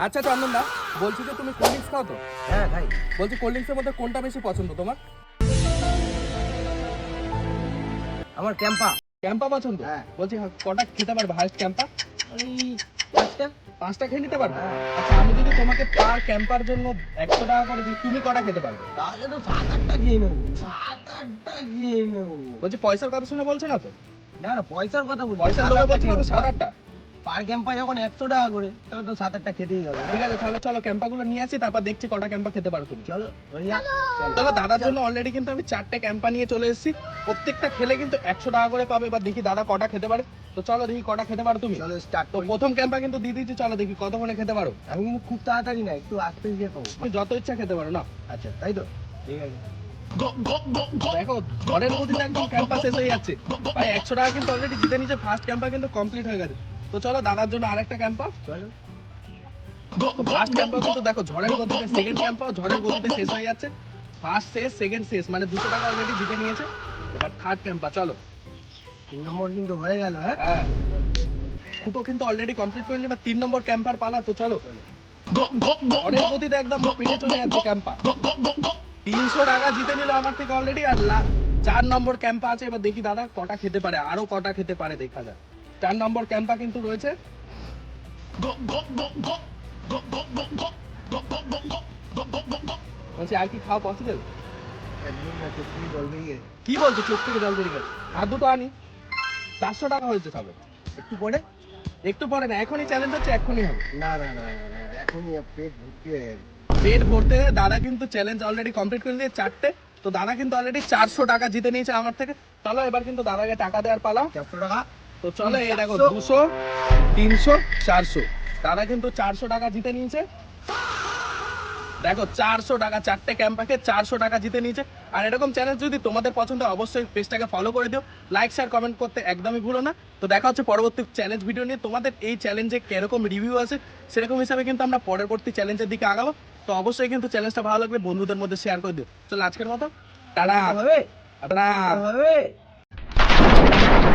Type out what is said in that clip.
আচ্ছা চন্দন দা, বলছি যে তুমি কোল্ড ড্রিঙ্কস খাও তো? হ্যাঁ ভাই। বলছি কোল্ড ড্রিঙ্কসের মধ্যে কোনটা বেশি পছন্দ তোমার? আমার ক্যাম্পা। ক্যাম্পা পছন্দ? হ্যাঁ। বলছি কটা খেতে পারবে হাইস্ট ক্যাম্পা? ওই 5টা। 5টা খেয়ে নিতে পারবে? হ্যাঁ। আচ্ছা আমি যদি তোমাকে পার ক্যাম্পার জন্য 100 টাকা করে দিই, তুমি কটা খেতে পারবে? তাহলে তো 7-8টা খেয়ে নেবো। 7-8টা খেয়ে নেবো। বলছি পয়সার কথা শুনে বলছে না তো? না না, পয়সার কথা বলছি। পয়সার লোভে বলছে না তো 7-8টা? পার ক্যাম্পা যখন 100 টাকা করে, তাহলে তো 7-8টা খেতেই হবে। ঠিক আছে তাহলে চলো ক্যাম্পাগুলো নিয়ে আসি, তারপর দেখছি কটা ক্যাম্পা খেতে পারো তুমি। চলো ভাইয়া। চলো দাদার জন্য অলরেডি কিন্তু আমি 4টে ক্যাম্পা নিয়ে চলে এসেছি। প্রত্যেকটা খেলে কিন্তু 100 টাকা করে পাবে। এবার দেখি দাদা কটা খেতে পারে। তো চলো দেখি কটা খেতে পারো তুমি। চলো স্টার্ট তো করি। প্রথম ক্যাম্পা কিন্তু দিয়ে দিচ্ছি, চলো দেখি কতক্ষণে খেতে পারো। আমি কিন্তু খুব তাড়াতাড়ি না, একটু আস্তে গিয়ে খাবো। তুমি যত ইচ্ছা খেতে পারো না। আচ্ছা তাই তো, ঠিক আছে। দেখো ঘরের মধ্যে একদম ক্যাম্পা শেষ হয়ে যাচ্ছে। ভাই 100 টাকা কিন্তু অলরেডি জিতে নিচে, ফার্স্ট ক্যাম্পা কিন্তু কমপ্লিট হয়ে গেছে। তো চলো দাদার জন্য আরেকটা ক্যাম্পা। চলো। ফার্স্ট ক্যাম্পা কিন্তু দেখো ঝড়ের গতিতে, সেকেন্ড ক্যাম্পা ঝড়ের গতিতে শেষ হয়ে যাচ্ছে। ফার্স্ট শেষ, সেকেন্ড শেষ, মানে 200 টাকা অলরেডি জিতে নিয়েছে। এবার থার্ড ক্যাম্পা চলো। 3 নম্বর কিন্তু হয়ে গেল। হ্যাঁ, হ্যাঁ দুটো কিন্তু অলরেডি কমপ্লিট করে নিলাম। 3 নম্বর ক্যাম্পার পালা। তো চলো ঝড়ের গতিতে একদম পিঠে চলে যাচ্ছে ক্যাম্পা। 300 টাকা জিতে নিল আমার থেকে অলরেডি। আর 4 নম্বর ক্যাম্পা আছে। এবার দেখি দাদা কটা খেতে পারে, আরো কটা খেতে পারে দেখা যাক। 4 নম্বর ক্যাম্পা কিন্তু রয়েছে। বলছি আর কি খাওয়া পসিবল? একদম না, তো কি বলবি? কি বলছো, চোখ থেকে জল বেরিয়ে গেছে। আর দুটো আনি, 400 টাকা হয়েছে সবে। একটু পরে। একটু পরে না, এখনই চ্যালেঞ্জ হচ্ছে, এখনই হবে। না না না না, না, এখনই পেট ভর্তি হয়ে গেছে। পেট ভরতে দাদা কিন্তু চ্যালেঞ্জ অলরেডি কমপ্লিট করে দিয়ে 4টে। তো দাদা কিন্তু অলরেডি 400 টাকা জিতে নিয়েছে আমার থেকে। চলো এবার কিন্তু দাদাকে টাকা দেওয়ার পালা। 400 টাকা। তো চলো এই দেখো 400, 200, 300, 400। দাদা কিন্তু 400 টাকা জিতে নিয়েছে। দেখো 400 টাকা, 4টে ক্যাম্পাকে 400 টাকা জিতে নিয়েছে। আর এরকম চ্যালেঞ্জ যদি তোমাদের পছন্দ হয়, অবশ্যই পেজটাকে ফলো করে দিও, লাইক শেয়ার কমেন্ট করতে একদমই ভুলো না। তো দেখা হচ্ছে পরবর্তী চ্যালেঞ্জ ভিডিও নিয়ে। তোমাদের এই চ্যালেঞ্জে কিরকম রিভিউ আছে সেরকম হিসাবে কিন্তু আমরা পরবর্তী চ্যালেঞ্জের দিকে আগাবো। তো অবশ্যই কিন্তু চ্যালেঞ্জটা ভালো লাগলে বন্ধুদের মধ্যে শেয়ার করে দিও। চলো আজকের মতো টাটা। হবে টাটা। হবে।